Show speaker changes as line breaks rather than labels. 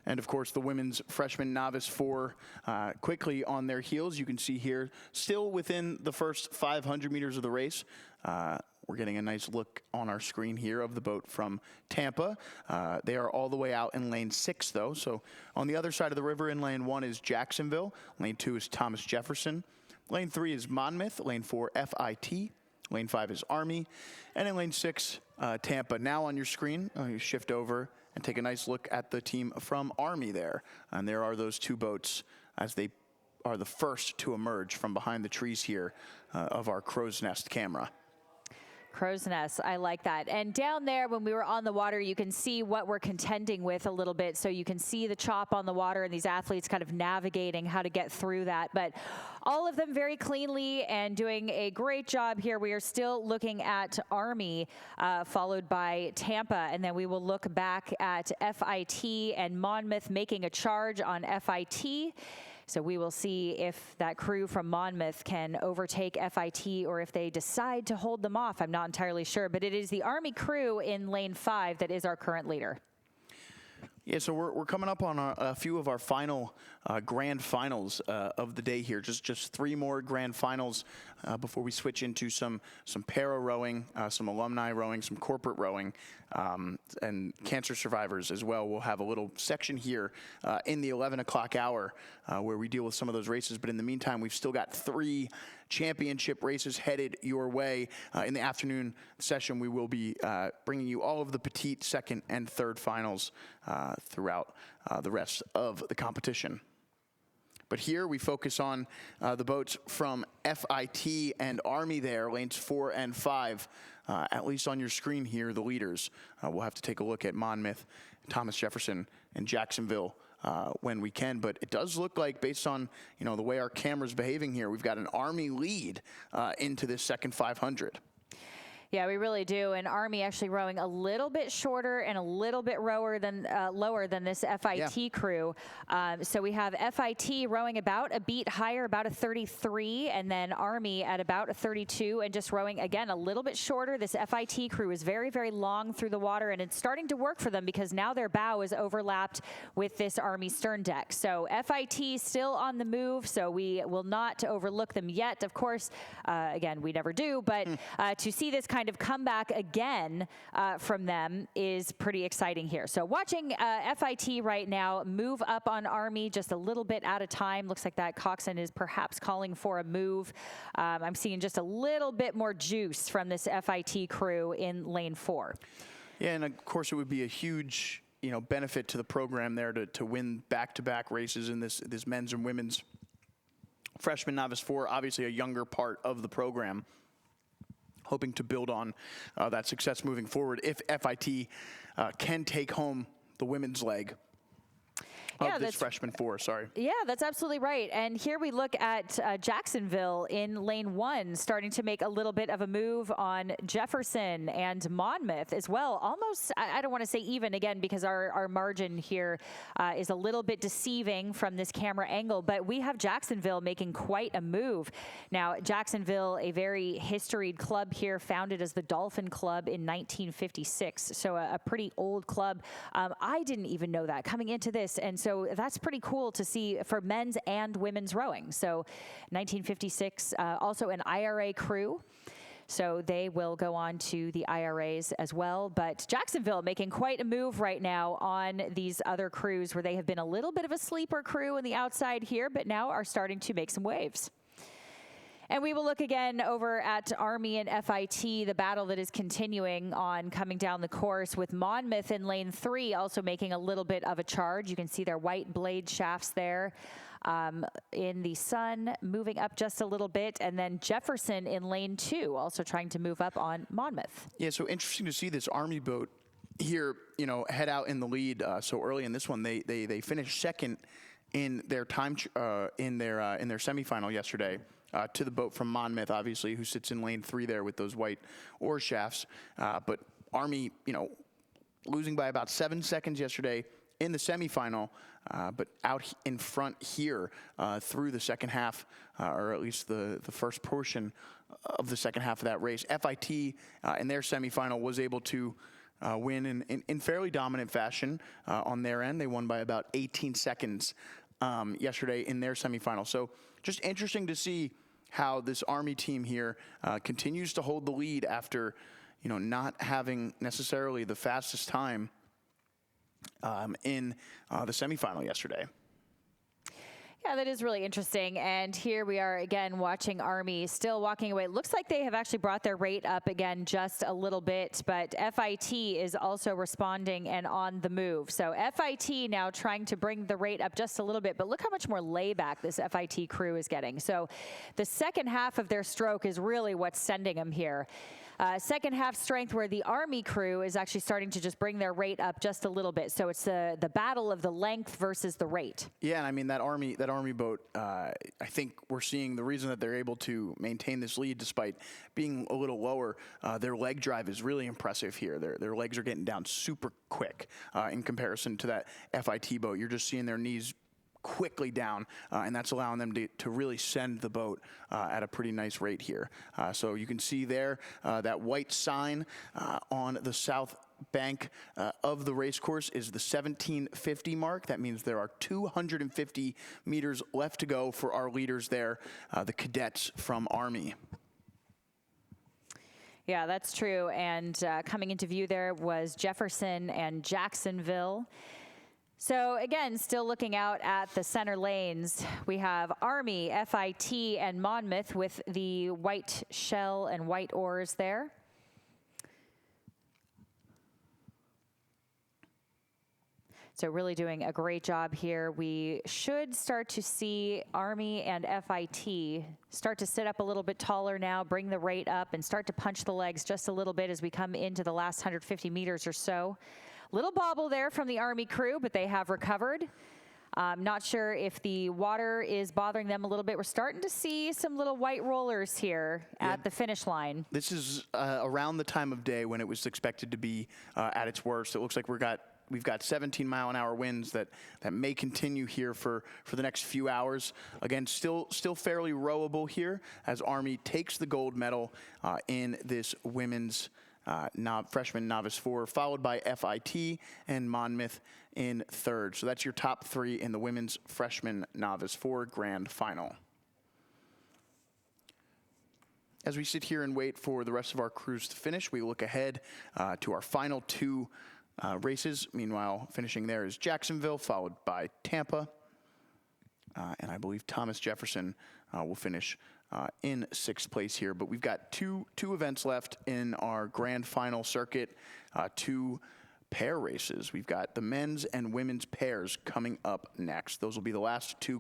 And of course, the women's freshman Novice 4 quickly on their heels. You can see here, still within the first 500 meters of the race. We're getting a nice look on our screen here of the boat from Tampa. They are all the way out in lane 6, though. So on the other side of the river in lane 1 is Jacksonville. Lane 2 is Thomas Jefferson. Lane 3 is Monmouth. Lane 4, FIT. Lane 5 is Army. And in lane 6, Tampa. Now on your screen, you shift over and take a nice look at the team from Army there. And there are those two boats as they are the first to emerge from behind the trees here of our crow's nest camera.
Crow's nest, I like that. And down there, when we were on the water, you can see what we're contending with a little bit. So you can see the chop on the water and these athletes kind of navigating how to get through that. But all of them very cleanly and doing a great job here. We are still looking at Army, followed by Tampa. And then we will look back at FIT and Monmouth making a charge on FIT. So we will see if that crew from Monmouth can overtake FIT or if they decide to hold them off. I'm not entirely sure, but it is the Army crew in lane 5 that is our current leader.
Yeah, so we're coming up on a few of our final grand finals of the day here. Just 3 more grand finals before we switch into some para rowing, some alumni rowing, some corporate rowing, and cancer survivors as well. We'll have a little section here in the 11 o'clock hour where we deal with some of those races. But in the meantime, we've still got 3 championship races headed your way. In the afternoon session, we will be bringing you all of the petite second and third finals throughout the rest of the competition. But here we focus on the boats from FIT and Army there, lanes 4 and 5. At least on your screen here, the leaders. We'll have to take a look at Monmouth, Thomas Jefferson, and Jacksonville when we can. But it does look like, based on the way our camera's behaving here, we've got an Army lead into this second 500.
Yeah, we really do. And Army actually rowing a little bit shorter and a little bit lower than this FIT crew. So we have FIT rowing about a beat higher, about a 33, and then Army at about a 32, and just rowing, again, a little bit shorter. This FIT crew is very, very long through the water, and it's starting to work for them because now their bow is overlapped with this Army stern deck. So FIT still on the move, so we will not overlook them yet. Of course, again, we never do, but to see this kind of comeback again from them is pretty exciting here. So watching FIT right now move up on Army just a little bit at a time. Looks like that coxswain is perhaps calling for a move. I'm seeing just a little bit more juice from this FIT crew in lane 4.
Yeah, and of course it would be a huge benefit to the program there to win back-to-back races in this men's and women's freshman Novice 4, obviously a younger part of the program, hoping to build on that success moving forward if FIT can take home the women's leg of this freshman 4, sorry.
Yeah, that's absolutely right. And here we look at Jacksonville in lane 1, starting to make a little bit of a move on Jefferson and Monmouth as well. Almost, I don't want to say even again, because our margin here is a little bit deceiving from this camera angle, but we have Jacksonville making quite a move. Now, Jacksonville, a very historied club here, founded as the Dolphin Club in 1956. So a pretty old club. I didn't even know that coming into this. And so that's pretty cool to see for men's and women's rowing. So 1956, also an IRA crew. So they will go on to the IRAs as well. But Jacksonville making quite a move right now on these other crews where they have been a little bit of a sleeper crew on the outside here, but now are starting to make some waves. And we will look again over at Army and FIT, the battle that is continuing on coming down the course with Monmouth in lane 3 also making a little bit of a charge. You can see their white blade shafts there in the sun, moving up just a little bit. And then Jefferson in lane 2 also trying to move up on Monmouth.
Yeah, so interesting to see this Army boat here, head out in the lead so early in this one. They finished second in their time in their semifinal yesterday. To the boat from Monmouth, obviously, who sits in lane 3 there with those white oar shafts. But Army, losing by about 7 seconds yesterday in the semifinal, but out in front here through the second half, or at least the first portion of the second half of that race. FIT in their semifinal was able to win in fairly dominant fashion on their end. They won by about 18 seconds yesterday in their semifinal. So just interesting to see how this Army team here continues to hold the lead after, not having necessarily the fastest time in the semifinal yesterday.
Yeah, that is really interesting. And here we are again watching Army still walking away. Looks like they have actually brought their rate up again just a little bit, but FIT is also responding and on the move. So FIT now trying to bring the rate up just a little bit, but look how much more layback this FIT crew is getting. So the second half of their stroke is really what's sending them here. Second half strength where the Army crew is actually starting to just bring their rate up just a little bit. So it's the battle of the length versus the rate.
Yeah, and I mean that Army boat, I think we're seeing the reason that they're able to maintain this lead despite being a little lower, their leg drive is really impressive here. Their legs are getting down super quick in comparison to that FIT boat. You're just seeing their knees quickly down, and that's allowing them to really send the boat at a pretty nice rate here. So you can see there that white sign on the south bank of the race course is the 1750 mark. That means there are 250 meters left to go for our leaders there, the cadets from Army.
Yeah, that's true. And coming into view there was Jefferson and Jacksonville. So again, still looking out at the center lanes, we have Army, FIT, and Monmouth with the white shell and white oars there. So really doing a great job here. We should start to see Army and FIT start to sit up a little bit taller now, bring the rate up, and start to punch the legs just a little bit as we come into the last 150 meters or so. Little bobble there from the Army crew, but they have recovered. Not sure if the water is bothering them a little bit. We're starting to see some little white rollers here at the finish line. This
is around the time of day when it was expected to be at its worst. It looks like we've got 17-mile-an-hour winds that may continue here for the next few hours. Again, still fairly rowable here as Army takes the gold medal in this women's freshman novice 4, followed by FIT and Monmouth in third. So that's your top three in the women's freshman novice 4 grand final. As we sit here and wait for the rest of our crews to finish, we look ahead to our final two races. Meanwhile, finishing there is Jacksonville, followed by Tampa. And I believe Thomas Jefferson will finish in 6th place here. But we've got two events left in our grand final circuit, 2 pair races. We've got the men's and women's pairs coming up next. Those will be the last 2